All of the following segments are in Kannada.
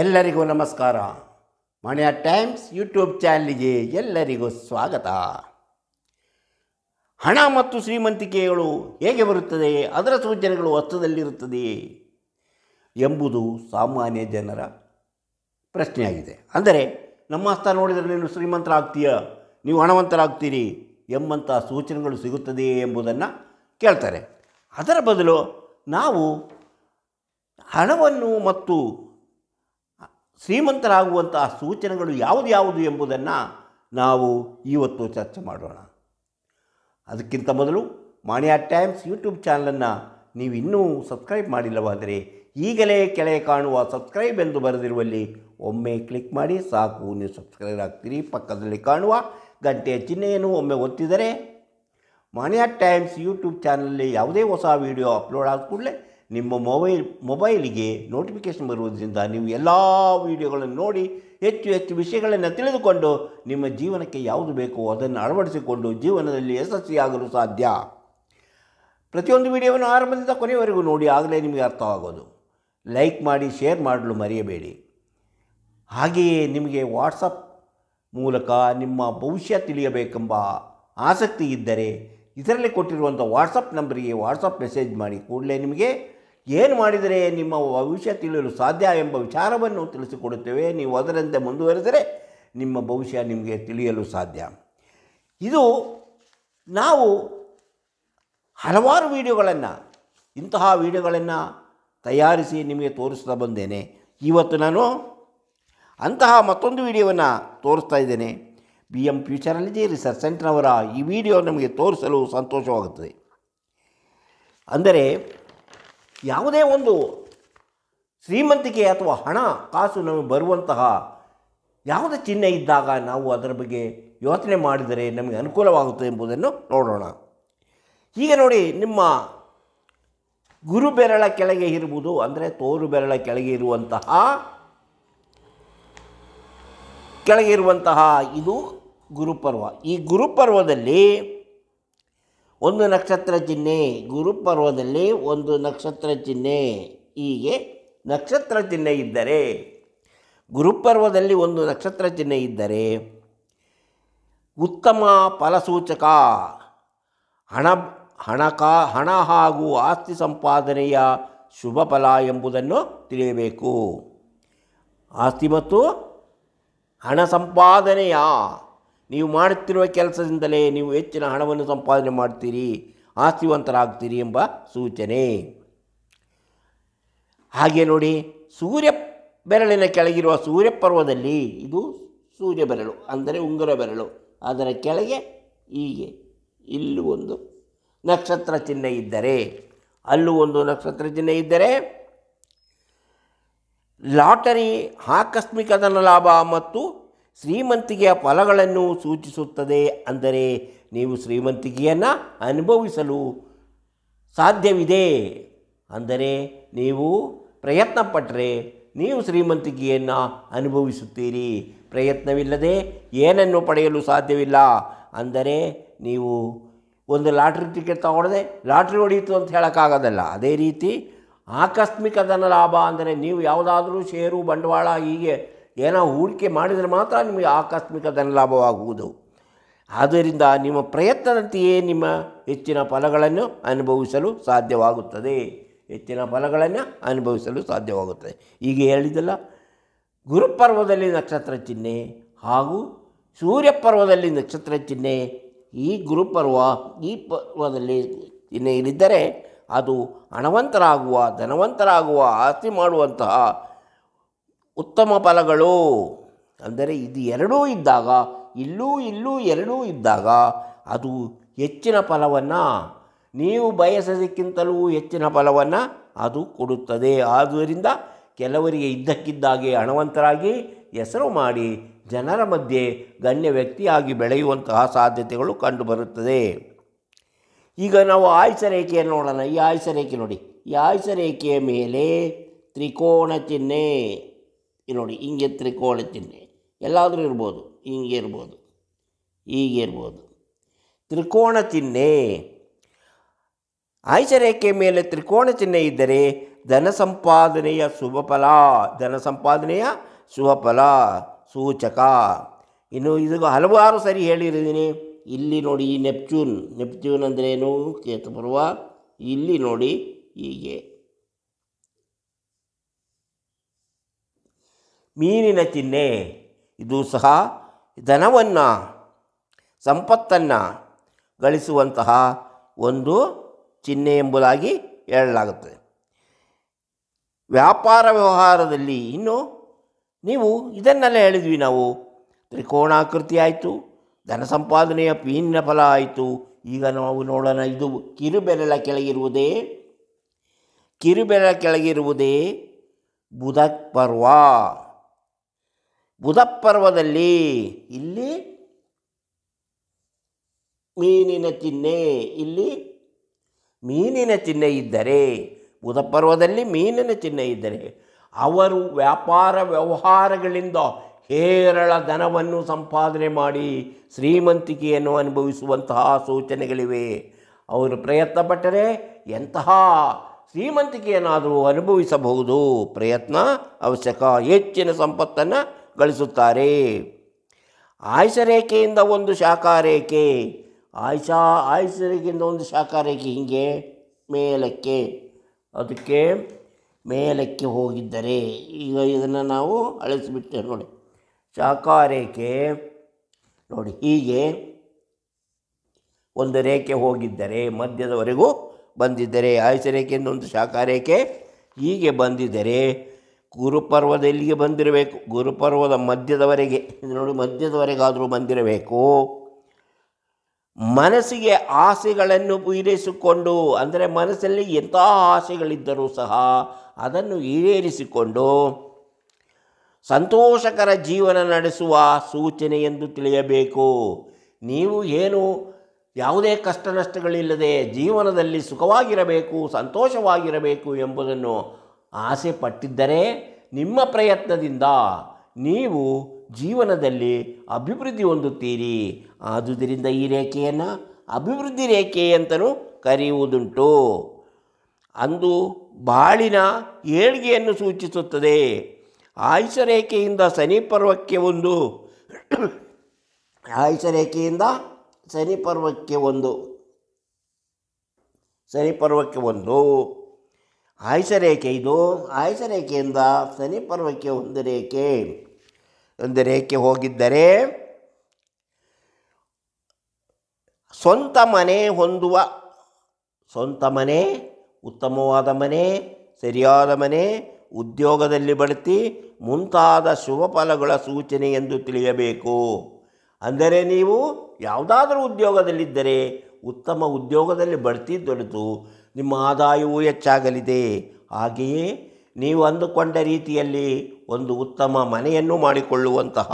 ಎಲ್ಲರಿಗೂ ನಮಸ್ಕಾರ. ಮಣಿಯ ಟೈಮ್ಸ್ ಯೂಟ್ಯೂಬ್ ಚಾನಲ್ಗೆ ಎಲ್ಲರಿಗೂ ಸ್ವಾಗತ. ಹಣ ಮತ್ತು ಶ್ರೀಮಂತಿಕೆಗಳು ಹೇಗೆ ಬರುತ್ತದೆ, ಅದರ ಸೂಚನೆಗಳು ವಸ್ತುದಲ್ಲಿರುತ್ತದೆ ಎಂಬುದು ಸಾಮಾನ್ಯ ಜನರ ಪ್ರಶ್ನೆಯಾಗಿದೆ. ಅಂದರೆ ನಮ್ಮ ಹಸ್ತ ನೋಡಿದರೆ ನೀನು ಶ್ರೀಮಂತರಾಗ್ತೀಯ, ನೀವು ಹಣವಂತರಾಗ್ತೀರಿ ಎಂಬಂಥ ಸೂಚನೆಗಳು ಸಿಗುತ್ತದೆಯೇ ಎಂಬುದನ್ನು ಕೇಳ್ತಾರೆ. ಅದರ ಬದಲು ನಾವು ಹಣವನ್ನು ಮತ್ತು ಶ್ರೀಮಂತರಾಗುವಂತಹ ಸೂಚನೆಗಳು ಯಾವುದು ಎಂಬುದನ್ನು ನಾವು ಇವತ್ತು ಚರ್ಚೆ ಮಾಡೋಣ. ಅದಕ್ಕಿಂತ ಮೊದಲು ಮಾಣಿಯ ಟೈಮ್ಸ್ ಯೂಟ್ಯೂಬ್ ಚಾನಲನ್ನು ನೀವು ಇನ್ನೂ ಸಬ್ಸ್ಕ್ರೈಬ್ ಮಾಡಿಲ್ಲವಾದರೆ ಈಗಲೇ ಕೆಳಗೆ ಕಾಣುವ ಸಬ್ಸ್ಕ್ರೈಬ್ ಎಂದು ಬರೆದಿರುವಲ್ಲಿ ಒಮ್ಮೆ ಕ್ಲಿಕ್ ಮಾಡಿ ಸಾಕು, ನೀವು ಸಬ್ಸ್ಕ್ರೈಬ್ ಆಗ್ತೀರಿ. ಪಕ್ಕದಲ್ಲಿ ಕಾಣುವ ಗಂಟೆಯ ಚಿಹ್ನೆಯನ್ನು ಒಮ್ಮೆ ಒತ್ತಿದರೆ ಮಾಣಿಯ ಟೈಮ್ಸ್ ಯೂಟ್ಯೂಬ್ ಚಾನಲಲ್ಲಿ ಯಾವುದೇ ಹೊಸ ವೀಡಿಯೋ ಅಪ್ಲೋಡ್ ಆದ ಕೂಡಲೇ ನಿಮ್ಮ ಮೊಬೈಲಿಗೆ ನೋಟಿಫಿಕೇಷನ್ ಬರುವುದರಿಂದ ನೀವು ಎಲ್ಲ ವೀಡಿಯೋಗಳನ್ನು ನೋಡಿ ಹೆಚ್ಚು ವಿಷಯಗಳನ್ನು ತಿಳಿದುಕೊಂಡು ನಿಮ್ಮ ಜೀವನಕ್ಕೆ ಯಾವುದು ಬೇಕೋ ಅದನ್ನು ಅಳವಡಿಸಿಕೊಂಡು ಜೀವನದಲ್ಲಿ ಯಶಸ್ವಿಯಾಗಲು ಸಾಧ್ಯ. ಪ್ರತಿಯೊಂದು ವಿಡಿಯೋವನ್ನು ಆರಂಭದಿಂದ ಕೊನೆಯವರೆಗೂ ನೋಡಿ, ಆಗಲೇ ನಿಮಗೆ ಅರ್ಥವಾಗೋದು. ಲೈಕ್ ಮಾಡಿ, ಶೇರ್ ಮಾಡಲು ಮರೆಯಬೇಡಿ. ಹಾಗೆಯೇ ನಿಮಗೆ ವಾಟ್ಸಪ್ ಮೂಲಕ ನಿಮ್ಮ ಭವಿಷ್ಯ ತಿಳಿಯಬೇಕೆಂಬ ಆಸಕ್ತಿ ಇದ್ದರೆ ಇದರಲ್ಲಿ ಕೊಟ್ಟಿರುವಂಥ ವಾಟ್ಸಪ್ ನಂಬರಿಗೆ ವಾಟ್ಸಪ್ ಮೆಸೇಜ್ ಮಾಡಿ. ಕೂಡಲೇ ನಿಮಗೆ ಏನು ಮಾಡಿದರೆ ನಿಮ್ಮ ಭವಿಷ್ಯ ತಿಳಿಯಲು ಸಾಧ್ಯ ಎಂಬ ವಿಚಾರವನ್ನು ತಿಳಿಸಿಕೊಡುತ್ತೇವೆ. ನೀವು ಅದರಂತೆ ಮುಂದುವರೆದರೆ ನಿಮ್ಮ ಭವಿಷ್ಯ ನಿಮಗೆ ತಿಳಿಯಲು ಸಾಧ್ಯ. ಇದು ನಾವು ಹಲವಾರು ಇಂತಹ ವಿಡಿಯೋಗಳನ್ನು ತಯಾರಿಸಿ ನಿಮಗೆ ತೋರಿಸ್ತಾ ಬಂದೇನೆ. ಇವತ್ತು ನಾನು ಅಂತಹ ಮತ್ತೊಂದು ವಿಡಿಯೋವನ್ನು ತೋರಿಸ್ತಾ ಇದ್ದೇನೆ. BM ಫ್ಯೂಚರಾಲಜಿ ರಿಸರ್ಚ್ ಸೆಂಟರ್ನವರ ಈ ವಿಡಿಯೋ ನಮಗೆ ತೋರಿಸಲು ಸಂತೋಷವಾಗುತ್ತದೆ. ಅಂದರೆ ಯಾವುದೇ ಒಂದು ಶ್ರೀಮಂತಿಕೆ ಅಥವಾ ಹಣ ಕಾಸು ನಮಗೆ ಬರುವಂತಹ ಯಾವುದೇ ಚಿಹ್ನೆ ಇದ್ದಾಗ ನಾವು ಅದರ ಬಗ್ಗೆ ಯೋಚನೆ ಮಾಡಿದರೆ ನಮಗೆ ಅನುಕೂಲವಾಗುತ್ತದೆ ಎಂಬುದನ್ನು ನೋಡೋಣ. ಈಗ ನೋಡಿ, ನಿಮ್ಮ ಗುರು ಬೆರಳ ಕೆಳಗೆ ಇರುವುದು, ಅಂದರೆ ತೋರು ಬೆರಳ ಕೆಳಗೆ ಇರುವಂತಹ ಇದು ಗುರುಪರ್ವ. ಈ ಗುರುಪರ್ವದಲ್ಲಿ ಒಂದು ನಕ್ಷತ್ರ ಚಿಹ್ನೆ, ಗುರುಪರ್ವದಲ್ಲಿ ಒಂದು ನಕ್ಷತ್ರ ಚಿಹ್ನೆ, ಹೀಗೆ ನಕ್ಷತ್ರ ಚಿಹ್ನೆ ಇದ್ದರೆ, ಗುರುಪರ್ವದಲ್ಲಿ ಒಂದು ನಕ್ಷತ್ರ ಚಿಹ್ನೆ ಇದ್ದರೆ ಉತ್ತಮ ಫಲಸೂಚಕ, ಹಣ ಹಾಗೂ ಆಸ್ತಿ ಸಂಪಾದನೆಯ ಶುಭ ಫಲ ಎಂಬುದನ್ನು ತಿಳಿಯಬೇಕು. ಆಸ್ತಿ ಮತ್ತು ಹಣ ಸಂಪಾದನೆಯ, ನೀವು ಮಾಡುತ್ತಿರುವ ಕೆಲಸದಿಂದಲೇ ನೀವು ಹೆಚ್ಚಿನ ಹಣವನ್ನು ಸಂಪಾದನೆ ಮಾಡ್ತೀರಿ, ಆಸ್ತಿವಂತರಾಗ್ತೀರಿ ಎಂಬ ಸೂಚನೆ. ಹಾಗೆ ನೋಡಿ, ಸೂರ್ಯ ಬೆರಳಿನ ಕೆಳಗಿರುವ ಸೂರ್ಯಪರ್ವದಲ್ಲಿ, ಇದು ಸೂರ್ಯ ಬೆರಳು ಅಂದರೆ ಉಂಗುರ ಬೆರಳು, ಅದರ ಕೆಳಗೆ ಹೀಗೆ ಇಲ್ಲೂ ಒಂದು ನಕ್ಷತ್ರ ಚಿಹ್ನೆ ಇದ್ದರೆ, ಅಲ್ಲೂ ಒಂದು ನಕ್ಷತ್ರ ಚಿಹ್ನೆ ಇದ್ದರೆ ಲಾಟರಿ, ಆಕಸ್ಮಿಕ ಧನ ಲಾಭ ಮತ್ತು ಶ್ರೀಮಂತಿಕೆಯ ಫಲಗಳನ್ನು ಸೂಚಿಸುತ್ತದೆ. ಅಂದರೆ ನೀವು ಶ್ರೀಮಂತಿಕೆಯನ್ನು ಅನುಭವಿಸಲು ಸಾಧ್ಯವಿದೆ. ಅಂದರೆ ನೀವು ಪ್ರಯತ್ನ ಪಟ್ಟರೆ ನೀವು ಶ್ರೀಮಂತಿಕೆಯನ್ನು ಅನುಭವಿಸುತ್ತೀರಿ. ಪ್ರಯತ್ನವಿಲ್ಲದೆ ಏನನ್ನು ಪಡೆಯಲು ಸಾಧ್ಯವಿಲ್ಲ. ಅಂದರೆ ನೀವು ಒಂದು ಲಾಟ್ರಿ ಟಿಕೆಟ್ ತಗೊಳ್ಳದೆ ಲಾಟ್ರಿ ಹೊಡೆಯಿತು ಅಂತ ಹೇಳೋಕ್ಕಾಗೋದಲ್ಲ. ಅದೇ ರೀತಿ ಆಕಸ್ಮಿಕ ಧನ ಲಾಭ ಅಂದರೆ ನೀವು ಯಾವುದಾದ್ರೂ ಷೇರು, ಬಂಡವಾಳ ಹೀಗೆ ಏನೋ ಹೂಡಿಕೆ ಮಾಡಿದರೆ ಮಾತ್ರ ನಿಮಗೆ ಆಕಸ್ಮಿಕ ಧನ ಲಾಭವಾಗುವುದು. ಆದ್ದರಿಂದ ನಿಮ್ಮ ಪ್ರಯತ್ನದಂತೆಯೇ ನಿಮ್ಮ ಹೆಚ್ಚಿನ ಫಲಗಳನ್ನು ಅನುಭವಿಸಲು ಸಾಧ್ಯವಾಗುತ್ತದೆ. ಹೀಗೆ ಹೇಳಿದಲ್ಲ, ಗುರುಪರ್ವದಲ್ಲಿ ನಕ್ಷತ್ರ ಚಿಹ್ನೆ ಹಾಗೂ ಸೂರ್ಯಪರ್ವದಲ್ಲಿ ನಕ್ಷತ್ರ ಚಿಹ್ನೆ, ಈ ಗುರುಪರ್ವ ಈ ಪರ್ವದಲ್ಲಿ ಚಿಹ್ನೆ ಇದ್ದರೆ ಅದು ಹಣವಂತರಾಗುವ, ಧನವಂತರಾಗುವ, ಆಸ್ತಿ ಮಾಡುವಂತಹ ಉತ್ತಮ ಫಲಗಳು. ಅಂದರೆ ಇದು ಎರಡೂ ಇದ್ದಾಗ, ಇಲ್ಲೂ ಎರಡೂ ಇದ್ದಾಗ ಅದು ಹೆಚ್ಚಿನ ಫಲವನ್ನು, ನೀವು ಬಯಸೋದಕ್ಕಿಂತಲೂ ಹೆಚ್ಚಿನ ಫಲವನ್ನು ಅದು ಕೊಡುತ್ತದೆ. ಆದ್ದರಿಂದ ಕೆಲವರಿಗೆ ಇದ್ದಕ್ಕಿದ್ದಾಗೆ ಹಣವಂತರಾಗಿ ಹೆಸರು ಮಾಡಿ ಜನರ ಮಧ್ಯೆ ಗಣ್ಯ ವ್ಯಕ್ತಿಯಾಗಿ ಬೆಳೆಯುವಂತಹ ಸಾಧ್ಯತೆಗಳು ಕಂಡುಬರುತ್ತದೆ. ಈಗ ನಾವು ಆಯುಷ ರೇಖೆಯನ್ನು ನೋಡೋಣ. ಈ ಆಯುಷ ರೇಖೆ ನೋಡಿ, ಈ ಆಯುಷ ರೇಖೆಯ ಮೇಲೆ ತ್ರಿಕೋಣ ಚಿಹ್ನೆ ನೋಡಿ, ಹಿಂಗೆ ತ್ರಿಕೋಣ ಚಿಹ್ನೆ ಎಲ್ಲಾದರೂ ಇರ್ಬೋದು, ಹಿಂಗೆ ಇರ್ಬೋದು, ಹೀಗೆ ಇರ್ಬೋದು. ತ್ರಿಕೋಣ ಚಿಹ್ನೆ, ಆಯುಷ ರೇಖೆಯ ಮೇಲೆ ತ್ರಿಕೋಣ ಚಿಹ್ನೆ ಇದ್ದರೆ ಧನ ಸಂಪಾದನೆಯ ಶುಭಫಲ, ಧನ ಸಂಪಾದನೆಯ ಶುಭಫಲ ಸೂಚಕ. ಇನ್ನು ಇದು ಹಲವಾರು ಸರಿ ಹೇಳಿದ್ದೀನಿ. ಇಲ್ಲಿ ನೋಡಿ ಈ ನೆಪ್ಚೂನ್ ಅಂದ್ರೇನು, ಕೇತುಪರ್ವ. ಇಲ್ಲಿ ನೋಡಿ ಹೀಗೆ ಮೀನಿನ ಚಿಹ್ನೆ, ಇದು ಸಹ ಧನವನ್ನು ಸಂಪತ್ತನ್ನು ಗಳಿಸುವಂತಹ ಒಂದು ಚಿಹ್ನೆ ಎಂಬುದಾಗಿ ಹೇಳಲಾಗುತ್ತದೆ. ವ್ಯಾಪಾರ ವ್ಯವಹಾರದಲ್ಲಿ ಇನ್ನು ನೀವು ಇದನ್ನೆಲ್ಲ ಹೇಳಿದ್ವಿ ನಾವು. ತ್ರಿಕೋಣಾಕೃತಿ ಆಯಿತು, ಧನ ಸಂಪಾದನೆಯ ಮೀನಿನ ಫಲ ಆಯಿತು. ಈಗ ನಾವು ನೋಡೋಣ, ಇದು ಕಿರುಬೆರಳ ಕೆಳಗಿರುವುದೇ ಬುಧ ಪರ್ವ. ಬುಧ ಪರ್ವದಲ್ಲಿ ಇಲ್ಲಿ ಮೀನಿನ ಚಿಹ್ನೆ, ಇಲ್ಲಿ ಮೀನಿನ ಚಿಹ್ನೆ ಇದ್ದರೆ, ಬುಧ ಪರ್ವದಲ್ಲಿ ಮೀನಿನ ಚಿಹ್ನೆ ಇದ್ದರೆ ಅವರು ವ್ಯಾಪಾರ ವ್ಯವಹಾರಗಳಿಂದ ಹೇರಳ ಧನವನ್ನು ಸಂಪಾದನೆ ಮಾಡಿ ಶ್ರೀಮಂತಿಕೆಯನ್ನು ಅನುಭವಿಸುವಂತಹ ಸೂಚನೆಗಳಿವೆ. ಅವರು ಪ್ರಯತ್ನ ಪಟ್ಟರೆ ಎಂತಹ ಶ್ರೀಮಂತಿಕೆಯನ್ನಾದರೂ ಅನುಭವಿಸಬಹುದು. ಪ್ರಯತ್ನ ಅವಶ್ಯಕ. ಹೆಚ್ಚಿನ ಸಂಪತ್ತನ್ನು ಗಳಿಸುತ್ತಾರೆ. ಆಯುಷರೇಖೆಯಿಂದ ಒಂದು ಶಾಖಾರೇಖೆ, ಆಯುಷರೇಖೆಯಿಂದ ಒಂದು ಶಾಖಾರೇಖೆ ಹೀಗೆ ಮೇಲಕ್ಕೆ, ಅದಕ್ಕೆ ಮೇಲಕ್ಕೆ ಹೋಗಿದ್ದರೆ, ಈಗ ಇದನ್ನು ನಾವು ಅಳಿಸಿಬಿಟ್ಟೆ ನೋಡಿ. ಶಾಖಾರೇಖೆ ನೋಡಿ, ಹೀಗೆ ಒಂದು ರೇಖೆ ಹೋಗಿದ್ದರೆ, ಮಧ್ಯದವರೆಗೂ ಬಂದಿದ್ದರೆ, ಆಯುಷರೇಖೆಯಿಂದ ಒಂದು ಶಾಖಾರೇಖೆ ಹೀಗೆ ಬಂದಿದ್ದರೆ ಗುರುಪರ್ವದ ಇಲ್ಲಿಗೆ ಬಂದಿರಬೇಕು. ಗುರುಪರ್ವದ ಮಧ್ಯದವರೆಗೆ, ಇದು ನೋಡಿ ಮಧ್ಯದವರೆಗಾದರೂ ಬಂದಿರಬೇಕು. ಮನಸ್ಸಿಗೆ ಆಸೆಗಳನ್ನು ಪೂರೈಸಿಕೊಂಡು, ಅಂದರೆ ಮನಸ್ಸಲ್ಲಿ ಎಂಥ ಆಸೆಗಳಿದ್ದರೂ ಸಹ ಅದನ್ನು ಈಡೇರಿಸಿಕೊಂಡು ಸಂತೋಷಕರ ಜೀವನ ನಡೆಸುವ ಸೂಚನೆ ಎಂದು ತಿಳಿಯಬೇಕು. ನೀವು ಯಾವುದೇ ಕಷ್ಟ ನಷ್ಟಗಳಿಲ್ಲದೆ ಜೀವನದಲ್ಲಿ ಸುಖವಾಗಿರಬೇಕು, ಸಂತೋಷವಾಗಿರಬೇಕು ಎಂಬುದನ್ನು ಆಸೆ ಪಟ್ಟಿದ್ದರೆ ನಿಮ್ಮ ಪ್ರಯತ್ನದಿಂದ ನೀವು ಜೀವನದಲ್ಲಿ ಅಭಿವೃದ್ಧಿ ಹೊಂದುತ್ತೀರಿ. ಆದುದರಿಂದ ಈ ರೇಖೆಯನ್ನು ಅಭಿವೃದ್ಧಿ ರೇಖೆ ಅಂತಲೂ ಕರೆಯುವುದುಂಟು. ಅಂದು ಬಾಳಿನ ಏಳಿಗೆಯನ್ನು ಸೂಚಿಸುತ್ತದೆ. ಆಯುಷರೇಖೆಯಿಂದ ಶನಿ ಪರ್ವಕ್ಕೆ ಒಂದು, ಆಯುಷರೇಖೆಯಿಂದ ಶನಿ ಪರ್ವಕ್ಕೆ ಒಂದು ಆಯುಷರೇಖೆ. ಇದು ಆಯುಷರೇಖೆಯಿಂದ ಶನಿ ಪರ್ವಕ್ಕೆ ಒಂದು ರೇಖೆ ಹೋಗಿದ್ದರೆ ಸ್ವಂತ ಮನೆ ಹೊಂದುವ, ಸ್ವಂತ ಮನೆ, ಉತ್ತಮವಾದ ಮನೆ, ಸರಿಯಾದ ಮನೆ, ಉದ್ಯೋಗದಲ್ಲಿ ಬಡ್ತಿ ಮುಂತಾದ ಶುಭ ಫಲಗಳ ಸೂಚನೆ ಎಂದು ತಿಳಿಯಬೇಕು. ಅಂದರೆ ನೀವು ಯಾವುದಾದರೂ ಉದ್ಯೋಗದಲ್ಲಿದ್ದರೆ ಉತ್ತಮ ಉದ್ಯೋಗದಲ್ಲಿ ಬಡ್ತಿ ದೊರೆತು ನಿಮ್ಮ ಆದಾಯವು ಹೆಚ್ಚಾಗಲಿದೆ. ಹಾಗೆಯೇ ನೀವು ಅಂದುಕೊಂಡ ರೀತಿಯಲ್ಲಿ ಒಂದು ಉತ್ತಮ ಮನೆಯನ್ನು ಮಾಡಿಕೊಳ್ಳುವಂತಹ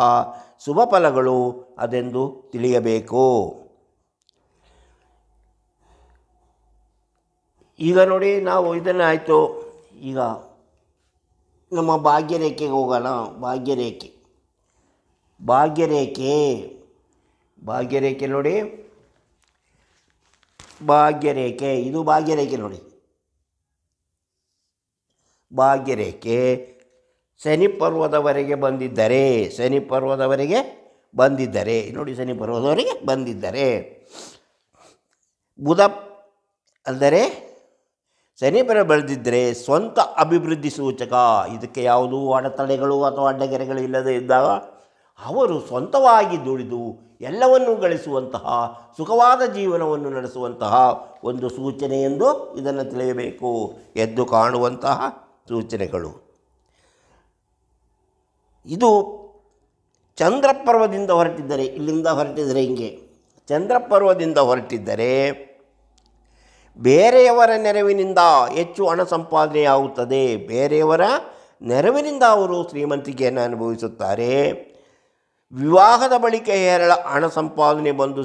ಶುಭ ಫಲಗಳು ಅದೆಂದು ತಿಳಿಯಬೇಕು. ಈಗ ನೋಡಿ, ನಾವು ಇದನ್ನು ಆಯಿತು. ಈಗ ನಮ್ಮ ಭಾಗ್ಯರೇಖೆಗೆ ಹೋಗೋಣ. ಭಾಗ್ಯರೇಖೆ ನೋಡಿ, ಭಾಗ್ಯರೇಖೆ, ಇದು ಭಾಗ್ಯರೇಖೆ ನೋಡಿ. ಭಾಗ್ಯರೇಖೆ ಶನಿ ಪರ್ವದವರೆಗೆ ಬಂದಿದ್ದರೆ, ನೋಡಿ ಶನಿ ಪರ್ವದವರೆಗೆ ಬಂದಿದ್ದರೆ, ಬುಧ ಅಂದರೆ ಶನಿ ಪರ್ವ ಬೆಳೆದಿದ್ದರೆ ಸ್ವಂತ ಅಭಿವೃದ್ಧಿ ಸೂಚಕ. ಇದಕ್ಕೆ ಯಾವುದೂ ಅಡೆತಡೆಗಳು ಅಥವಾ ಅಡ್ಡಗೆರೆಗಳು ಇಲ್ಲದೆ ಇದ್ದಾಗ ಅವರು ಸ್ವಂತವಾಗಿ ದುಡಿದು ಎಲ್ಲವನ್ನೂ ಗಳಿಸುವಂತಹ ಸುಖವಾದ ಜೀವನವನ್ನು ನಡೆಸುವಂತಹ ಒಂದು ಸೂಚನೆ ಎಂದು ಇದನ್ನು ತಿಳಿಯಬೇಕು. ಎದ್ದು ಕಾಣುವಂತಹ ಸೂಚನೆಗಳು. ಇದು ಚಂದ್ರಪರ್ವದಿಂದ ಹೊರಟಿದ್ದರೆ, ಇಲ್ಲಿಂದ ಹೊರಟಿದರೆ ಹಿಂಗೆ ಚಂದ್ರಪರ್ವದಿಂದ ಹೊರಟಿದ್ದರೆ ಬೇರೆಯವರ ನೆರವಿನಿಂದ ಹೆಚ್ಚು ಹಣ ಸಂಪಾದನೆಯಾಗುತ್ತದೆ. ಬೇರೆಯವರ ನೆರವಿನಿಂದ ಅವರು ಶ್ರೀಮಂತಿಕೆಯನ್ನು ಅನುಭವಿಸುತ್ತಾರೆ. ವಿವಾಹದ ಬಳಿಕ ಹೇರಳ ಹಣ ಸಂಪಾದನೆ ಬಂದು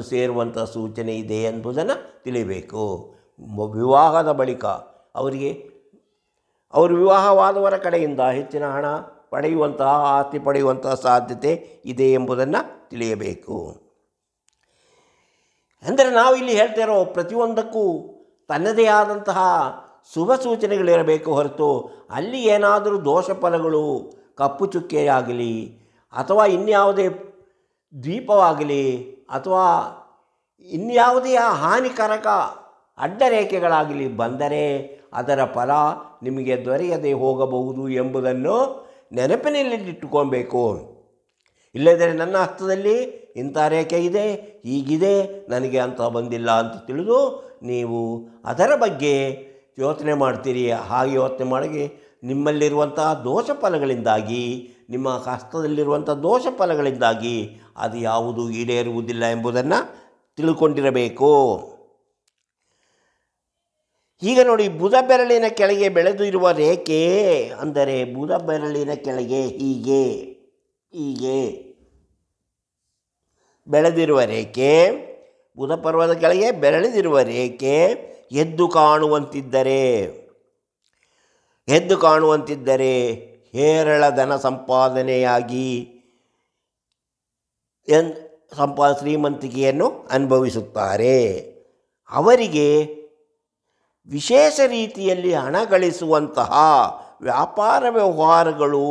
ಸೇರುವಂತಹ ಸೂಚನೆ ಇದೆ ಎಂಬುದನ್ನು ತಿಳಿಯಬೇಕು. ವಿವಾಹದ ಬಳಿಕ ಅವರು ವಿವಾಹವಾದವರ ಕಡೆಯಿಂದ ಹೆಚ್ಚಿನ ಹಣ ಪಡೆಯುವಂತಹ, ಆಸ್ತಿ ಪಡೆಯುವಂತಹ ಸಾಧ್ಯತೆ ಇದೆ ಎಂಬುದನ್ನು ತಿಳಿಯಬೇಕು. ಅಂದರೆ ನಾವು ಇಲ್ಲಿ ಹೇಳ್ತಾ ಇರೋ ಪ್ರತಿಯೊಂದಕ್ಕೂ ತನ್ನದೇ ಆದಂತಹ ಶುಭ ಸೂಚನೆಗಳಿರಬೇಕು ಹೊರತು ಅಲ್ಲಿ ಏನಾದರೂ ದೋಷ ಫಲಗಳು, ಕಪ್ಪು ಚುಕ್ಕೆಯಾಗಲಿ ಅಥವಾ ಇನ್ಯಾವುದೇ ದ್ವೀಪವಾಗಲಿ ಅಥವಾ ಇನ್ಯಾವುದೇ ಹಾನಿಕಾರಕ ಅಡ್ಡರೇಖೆಗಳಾಗಲಿ ಬಂದರೆ ಅದರ ಫಲ ನಿಮಗೆ ದೊರೆಯದೆ ಹೋಗಬಹುದು ಎಂಬುದನ್ನು ನೆನಪಿನಲ್ಲಿಟ್ಟುಕೊಳ್ಬೇಕು. ಇಲ್ಲದರೆ ನನ್ನ ಹಸ್ತದಲ್ಲಿ ಇಂಥ ರೇಖೆ ಇದೆ, ಹೀಗಿದೆ, ನನಗೆ ಅಂತ ಬಂದಿಲ್ಲ ಅಂತ ತಿಳಿದು ನೀವು ಅದರ ಬಗ್ಗೆ ಯೋಚನೆ ಮಾಡ್ತೀರಿ. ಹಾಗೆ ಯೋಚನೆ ಮಾಡಿ ನಿಮ್ಮಲ್ಲಿರುವಂತಹ ದೋಷ ಫಲಗಳಿಂದಾಗಿ, ನಿಮ್ಮ ಹಸ್ತದಲ್ಲಿರುವಂಥ ದೋಷ ಫಲಗಳಿಂದಾಗಿ ಅದು ಯಾವುದೂ ಈಡೇರುವುದಿಲ್ಲ ಎಂಬುದನ್ನು ತಿಳ್ಕೊಂಡಿರಬೇಕು. ಈಗ ನೋಡಿ, ಬುಧ ಬೆರಳಿನ ಕೆಳಗೆ ಬೆಳೆದಿರುವ ರೇಖೆ ಅಂದರೆ ಬುಧ ಬೆರಳಿನ ಕೆಳಗೆ ಹೀಗೆ ಬೆಳೆದಿರುವ ರೇಖೆ, ಬುಧ ಪರ್ವದ ಕೆಳಗೆ ಬೆಳೆದಿರುವ ರೇಖೆ ಎದ್ದು ಕಾಣುವಂತಿದ್ದರೆ ಹೇರಳ ಧನ ಸಂಪಾದನೆಯಾಗಿ ಶ್ರೀಮಂತಿಕೆಯನ್ನು ಅನುಭವಿಸುತ್ತಾರೆ. ಅವರಿಗೆ ವಿಶೇಷ ರೀತಿಯಲ್ಲಿ ಹಣ ಗಳಿಸುವಂತಹ ವ್ಯಾಪಾರ ವ್ಯವಹಾರಗಳು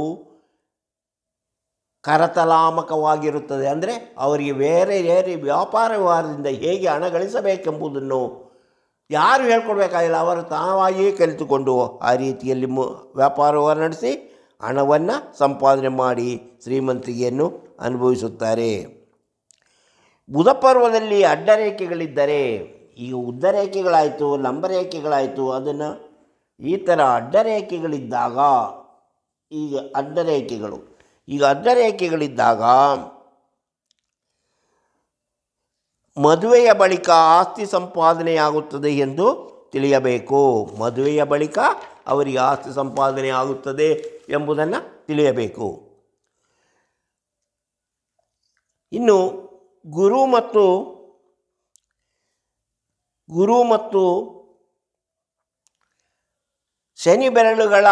ಕರತಲಾಮಕವಾಗಿರುತ್ತದೆ. ಅಂದರೆ ಅವರಿಗೆ ಬೇರೆ ವ್ಯಾಪಾರ ವ್ಯವಹಾರದಿಂದ ಹೇಗೆ ಹಣ ಗಳಿಸಬೇಕೆಂಬುದನ್ನು ಯಾರು ಹೇಳ್ಕೊಡ್ಬೇಕಾಗಿಲ್ಲ, ಅವರು ತಾವಾಗಿಯೇ ಕಲಿತುಕೊಂಡು ಆ ರೀತಿಯಲ್ಲಿ ವ್ಯಾಪಾರ ವ್ಯವಹಾರ ನಡೆಸಿ ಹಣವನ್ನು ಸಂಪಾದನೆ ಮಾಡಿ ಶ್ರೀಮಂತಿಕೆಯನ್ನು ಅನುಭವಿಸುತ್ತಾರೆ. ಬುಧ ಪರ್ವದಲ್ಲಿ ಅಡ್ಡರೇಖೆಗಳಿದ್ದರೆ, ಈಗ ಉದ್ದರೇಖೆಗಳಾಯಿತು, ಲಂಬರೇಖೆಗಳಾಯಿತು, ಅದನ್ನು ಈ ಥರ ಅಡ್ಡರೇಖೆಗಳಿದ್ದಾಗ, ಈಗ ಅಡ್ಡರೇಖೆಗಳಿದ್ದಾಗ ಮದುವೆಯ ಬಳಿಕ ಆಸ್ತಿ ಸಂಪಾದನೆಯಾಗುತ್ತದೆ ಎಂದು ತಿಳಿಯಬೇಕು. ಮದುವೆಯ ಬಳಿಕ ಅವರಿಗೆ ಆಸ್ತಿ ಸಂಪಾದನೆ ಆಗುತ್ತದೆ ಎಂಬುದನ್ನು ತಿಳಿಯಬೇಕು. ಇನ್ನು ಗುರು ಮತ್ತು ಶನಿ ಬೆರಳುಗಳ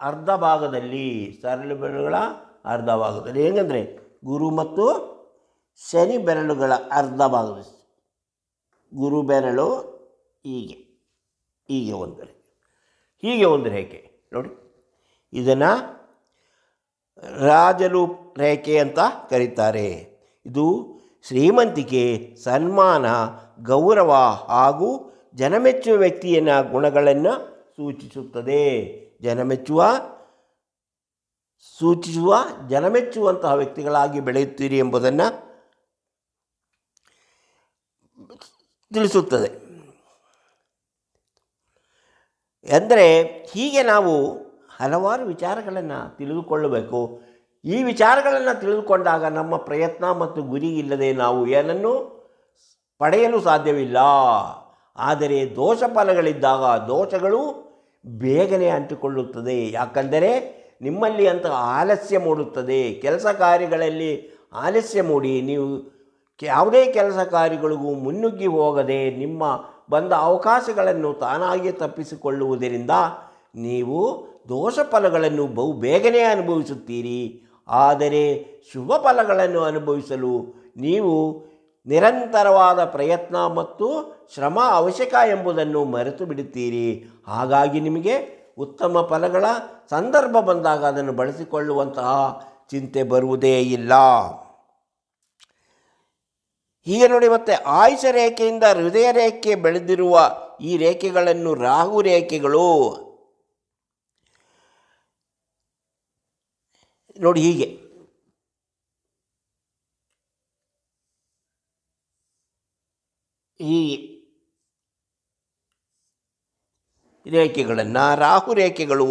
ಅರ್ಧ ಭಾಗದಲ್ಲಿ, ಹೇಗೆಂದರೆ ಗುರು ಮತ್ತು ಶನಿ ಬೆರಳುಗಳ ಅರ್ಧ ಭಾಗದಲ್ಲಿ, ಗುರು ಬೆರಳು ಹೀಗೆ ಒಂದು ರೇಖೆ ನೋಡಿ, ಇದನ್ನು ರಾಜಲು ರೇಖೆ ಅಂತ ಕರೀತಾರೆ. ಇದು ಶ್ರೀಮಂತಿಕೆ, ಸನ್ಮಾನ, ಗೌರವ ಹಾಗೂ ಜನಮೆಚ್ಚುವ ವ್ಯಕ್ತಿಯ ಗುಣಗಳನ್ನು ಸೂಚಿಸುತ್ತದೆ. ಜನಮೆಚ್ಚುವಂತಹ ವ್ಯಕ್ತಿಗಳಾಗಿ ಬೆಳೆಯುತ್ತೀರಿ ಎಂಬುದನ್ನು ತಿಳಿಸುತ್ತದೆ. ಅಂದರೆ ಹೀಗೆ ನಾವು ಹಲವಾರು ವಿಚಾರಗಳನ್ನು ತಿಳಿದುಕೊಳ್ಳಬೇಕು. ಈ ವಿಚಾರಗಳನ್ನು ತಿಳಿದುಕೊಂಡಾಗ ನಮ್ಮ ಪ್ರಯತ್ನ ಮತ್ತು ಗುರಿ ಇಲ್ಲದೆ ನಾವು ಏನನ್ನು ಪಡೆಯಲು ಸಾಧ್ಯವಿಲ್ಲ. ಆದರೆ ದೋಷ ಫಲಗಳಿದ್ದಾಗ ದೋಷಗಳು ಬೇಗನೆ ಅಂಟಿಕೊಳ್ಳುತ್ತದೆ. ಯಾಕಂದರೆ ನಿಮ್ಮಲ್ಲಿ ಅಂತಹ ಆಲಸ್ಯ ಮೂಡುತ್ತದೆ. ಕೆಲಸ ಕಾರ್ಯಗಳಲ್ಲಿ ಆಲಸ್ಯ ಮೂಡಿ ನೀವು ಯಾವುದೇ ಕೆಲಸ ಕಾರ್ಯಗಳಿಗೂ ಮುನ್ನುಗ್ಗಿ ಹೋಗದೆ ನಿಮ್ಮ ಬಂದ ಅವಕಾಶಗಳನ್ನು ತಾನಾಗಿಯೇ ತಪ್ಪಿಸಿಕೊಳ್ಳುವುದರಿಂದ ನೀವು ದೋಷ ಫಲಗಳನ್ನು ಬಹು ಬೇಗನೆ ಅನುಭವಿಸುತ್ತೀರಿ. ಆದರೆ ಶುಭ ಫಲಗಳನ್ನು ಅನುಭವಿಸಲು ನೀವು ನಿರಂತರವಾದ ಪ್ರಯತ್ನ ಮತ್ತು ಶ್ರಮ ಅವಶ್ಯಕ ಎಂಬುದನ್ನು ಮರೆತು ಬಿಡುತ್ತೀರಿ. ಹಾಗಾಗಿ ನಿಮಗೆ ಉತ್ತಮ ಫಲಗಳ ಸಂದರ್ಭ ಬಂದಾಗ ಅದನ್ನು ಬಳಸಿಕೊಳ್ಳುವಂತಹ ಚಿಂತೆ ಬರುವುದೇ ಇಲ್ಲ. ಹೀಗೆ ನೋಡಿ, ಮತ್ತೆ ಆಯುಷ ರೇಖೆಯಿಂದ ಹೃದಯ ರೇಖೆ ಬೆಳೆದಿರುವ ಈ ರೇಖೆಗಳನ್ನು ರಾಹು ರೇಖೆಗಳು ನೋಡಿ, ಹೀಗೆ ಈ ರೇಖೆಗಳನ್ನು ರಾಹು ರೇಖೆಗಳು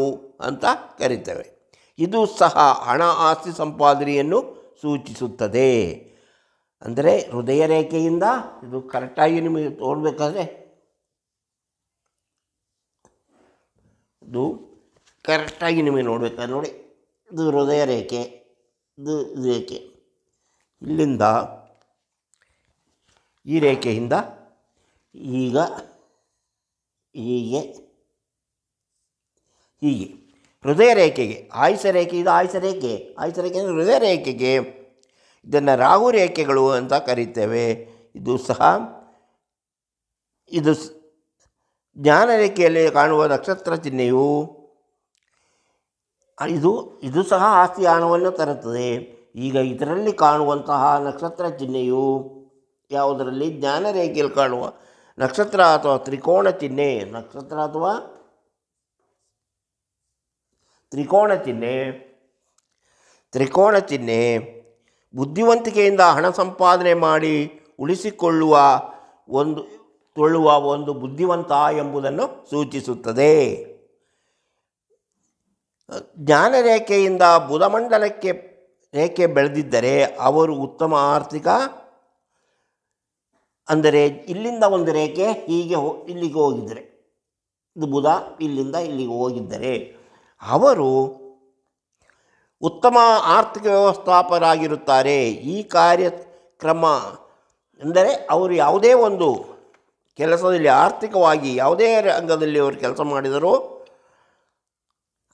ಅಂತ ಕರೀತೇವೆ. ಇದು ಸಹ ಹಣ ಆಸ್ತಿ ಸಂಪಾದನೆಯನ್ನು ಸೂಚಿಸುತ್ತದೆ. ಅಂದರೆ ಹೃದಯ ರೇಖೆಯಿಂದ ಇದು ಕರೆಕ್ಟಾಗಿ ನಿಮಗೆ ತೋಡಬೇಕಾದ್ರೆ ಇದು ಕರೆಕ್ಟಾಗಿ ನಿಮಗೆ ನೋಡಬೇಕಾದ್ರೆ ನೋಡಿ, ಇದು ಹೃದಯ ರೇಖೆ, ಇದು ರೇಖೆ, ಇಲ್ಲಿಂದ ಈ ರೇಖೆಯಿಂದ ಈಗ ಹೀಗೆ ಹೃದಯ ರೇಖೆಗೆ ಆಯುಷ ರೇಖೆ, ಇದು ಆಯುಷ ರೇಖೆ ಅಂದರೆ ಹೃದಯ ರೇಖೆಗೆ ಇದನ್ನು ರಾಹು ರೇಖೆಗಳು ಅಂತ ಕರೀತೇವೆ. ಇದು ಜ್ಞಾನರೇಖೆಯಲ್ಲಿ ಕಾಣುವ ನಕ್ಷತ್ರ ಚಿಹ್ನೆಯು ಇದು ಸಹ ಆಸ್ತಿ ಹಣವನ್ನು ತರುತ್ತದೆ. ಈಗ ಇದರಲ್ಲಿ ಕಾಣುವಂತಹ ನಕ್ಷತ್ರ ಚಿಹ್ನೆಯು ಯಾವುದರಲ್ಲಿ? ಜ್ಞಾನರೇಖೆಯಲ್ಲಿ ಕಾಣುವ ನಕ್ಷತ್ರ ಅಥವಾ ತ್ರಿಕೋಣ ಚಿಹ್ನೆ, ನಕ್ಷತ್ರ ಅಥವಾ ತ್ರಿಕೋಣ ಚಿಹ್ನೆ ಬುದ್ಧಿವಂತಿಕೆಯಿಂದ ಹಣ ಸಂಪಾದನೆ ಮಾಡಿ ಉಳಿಸಿಕೊಳ್ಳುವ ಒಂದು ಬುದ್ಧಿವಂತ ಎಂಬುದನ್ನು ಸೂಚಿಸುತ್ತದೆ. ಜ್ಞಾನರೇಖೆಯಿಂದ ಬುಧಮಂಡಲಕ್ಕೆ ರೇಖೆ ಬೆಳೆದಿದ್ದರೆ ಅವರು ಉತ್ತಮ ಆರ್ಥಿಕ, ಅಂದರೆ ಇಲ್ಲಿಂದ ಒಂದು ರೇಖೆ ಹೀಗೆ ಇಲ್ಲಿಗೆ ಹೋಗಿದ್ದರೆ, ಇದು ಬುಧ ಇಲ್ಲಿಂದ ಇಲ್ಲಿಗೆ ಹೋಗಿದ್ದರೆ ಅವರು ಉತ್ತಮ ಆರ್ಥಿಕ ವ್ಯವಸ್ಥಾಪಕರಾಗಿರುತ್ತಾರೆ. ಈ ಕಾರ್ಯಕ್ರಮ ಅಂದರೆ ಅವರು ಯಾವುದೇ ಒಂದು ಕೆಲಸದಲ್ಲಿ ಆರ್ಥಿಕವಾಗಿ ಯಾವುದೇ ರಂಗದಲ್ಲಿ ಅವರು ಕೆಲಸ ಮಾಡಿದರೂ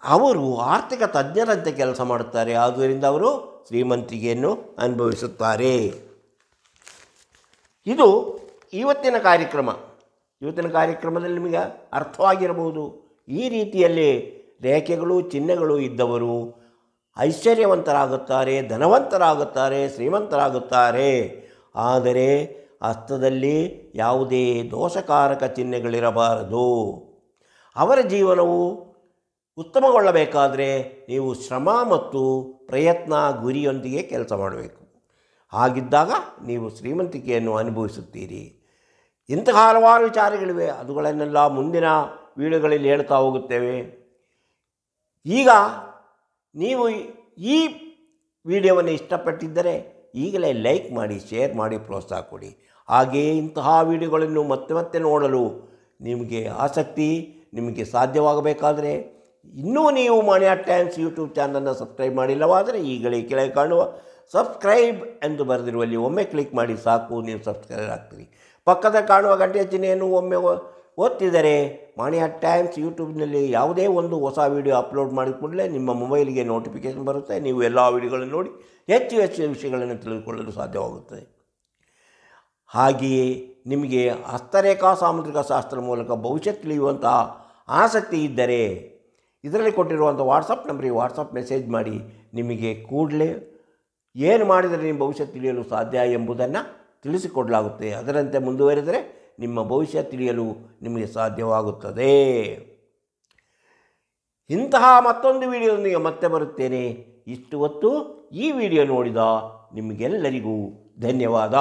ಅವರು ಆರ್ಥಿಕ ತಜ್ಞರಂತೆ ಕೆಲಸ ಮಾಡುತ್ತಾರೆ. ಆದ್ದರಿಂದ ಅವರು ಶ್ರೀಮಂತಿಕೆಯನ್ನು ಅನುಭವಿಸುತ್ತಾರೆ. ಇದು ಇವತ್ತಿನ ಕಾರ್ಯಕ್ರಮದಲ್ಲಿ ನಿಮಗೆ ಅರ್ಥವಾಗಿರಬಹುದು. ಈ ರೀತಿಯಲ್ಲಿ ರೇಖೆಗಳು ಚಿಹ್ನೆಗಳು ಇದ್ದವರು ಐಶ್ವರ್ಯವಂತರಾಗುತ್ತಾರೆ, ಧನವಂತರಾಗುತ್ತಾರೆ, ಶ್ರೀಮಂತರಾಗುತ್ತಾರೆ. ಆದರೆ ಹಸ್ತದಲ್ಲಿ ಯಾವುದೇ ದೋಷಕಾರಕ ಚಿಹ್ನೆಗಳಿರಬಾರದು. ಅವರ ಜೀವನವು ಉತ್ತಮಗೊಳ್ಳಬೇಕಾದರೆ ನೀವು ಶ್ರಮ ಮತ್ತು ಪ್ರಯತ್ನ ಗುರಿಯೊಂದಿಗೆ ಕೆಲಸ ಮಾಡಬೇಕು. ಹಾಗಿದ್ದಾಗ ನೀವು ಶ್ರೀಮಂತಿಕೆಯನ್ನು ಅನುಭವಿಸುತ್ತೀರಿ. ಇಂತಹ ಹಲವಾರು ವಿಚಾರಗಳಿವೆ, ಅವುಗಳನ್ನೆಲ್ಲ ಮುಂದಿನ ವಿಡಿಯೋಗಳಲ್ಲಿ ಹೇಳ್ತಾ ಹೋಗುತ್ತೇವೆ. ಈಗ ನೀವು ಈ ವಿಡಿಯೋವನ್ನು ಇಷ್ಟಪಟ್ಟಿದ್ದರೆ ಈಗಲೇ ಲೈಕ್ ಮಾಡಿ, ಶೇರ್ ಮಾಡಿ, ಪ್ರೋತ್ಸಾಹ ಕೊಡಿ. ಹಾಗೆಯೇ ಇಂತಹ ವಿಡಿಯೋಗಳನ್ನು ಮತ್ತೆ ಮತ್ತೆ ನೋಡಲು ನಿಮಗೆ ಆಸಕ್ತಿ, ನಿಮಗೆ ಸಾಧ್ಯವಾಗಬೇಕಾದರೆ ಇನ್ನೂ ನೀವು ಮಣಿ ಟೈಮ್ಸ್ ಯೂಟ್ಯೂಬ್ ಚಾನಲನ್ನು ಸಬ್ಸ್ಕ್ರೈಬ್ ಮಾಡಿಲ್ಲವಾದರೆ ಈಗಲೇ ಕೆಳಗೆ ಕಾಣುವ ಸಬ್ಸ್ಕ್ರೈಬ್ ಎಂದು ಬರೆದಿರುವಲ್ಲಿ ಒಮ್ಮೆ ಕ್ಲಿಕ್ ಮಾಡಿ ಸಾಕು, ನೀವು ಸಬ್ಸ್ಕ್ರೈಬ್ ಆಗ್ತೀರಿ. ಪಕ್ಕದ ಕಾಣುವ ಗಂಟೆಯ ಚಿಹ್ನೆಯನ್ನು ಒಮ್ಮೆ ಒತ್ತಿದರೆ ಮಣಿ ಟೈಮ್ಸ್ ಯೂಟ್ಯೂಬ್ನಲ್ಲಿ ಯಾವುದೇ ಒಂದು ಹೊಸ ವಿಡಿಯೋ ಅಪ್ಲೋಡ್ ಮಾಡಿದ ಕೂಡಲೇ ನಿಮ್ಮ ಮೊಬೈಲಿಗೆ ನೋಟಿಫಿಕೇಷನ್ ಬರುತ್ತೆ. ನೀವು ಎಲ್ಲ ವಿಡಿಯೋಗಳನ್ನು ನೋಡಿ ಹೆಚ್ಚು ವಿಷಯಗಳನ್ನು ತಿಳಿದುಕೊಳ್ಳಲು ಸಾಧ್ಯವಾಗುತ್ತದೆ. ಹಾಗೆಯೇ ನಿಮಗೆ ಹಸ್ತರೇಖಾ ಸಾಮುದ್ರಿಕ ಶಾಸ್ತ್ರ ಮೂಲಕ ಭವಿಷ್ಯ ತಿಳಿಯುವಂತಹ ಆಸಕ್ತಿ ಇದ್ದರೆ ಇದರಲ್ಲಿ ಕೊಟ್ಟಿರುವಂಥ ವಾಟ್ಸಪ್ ನಂಬರಿಗೆ ವಾಟ್ಸಪ್ ಮೆಸೇಜ್ ಮಾಡಿ. ನಿಮಗೆ ಕೂಡಲೇ ಏನು ಮಾಡಿದರೆ ನಿಮ್ಮ ಭವಿಷ್ಯ ತಿಳಿಯಲು ಸಾಧ್ಯ ಎಂಬುದನ್ನು ತಿಳಿಸಿಕೊಡಲಾಗುತ್ತೆ. ಅದರಂತೆ ಮುಂದುವರೆದರೆ ನಿಮ್ಮ ಭವಿಷ್ಯ ತಿಳಿಯಲು ನಿಮಗೆ ಸಾಧ್ಯವಾಗುತ್ತದೆ. ಇಂತಹ ಮತ್ತೊಂದು ವಿಡಿಯೋದೊಂದಿಗೆ ಮತ್ತೆ ಬರುತ್ತೇನೆ. ಇಷ್ಟು ಹೊತ್ತು ಈ ವಿಡಿಯೋ ನೋಡಿದ ನಿಮಗೆಲ್ಲರಿಗೂ ಧನ್ಯವಾದ.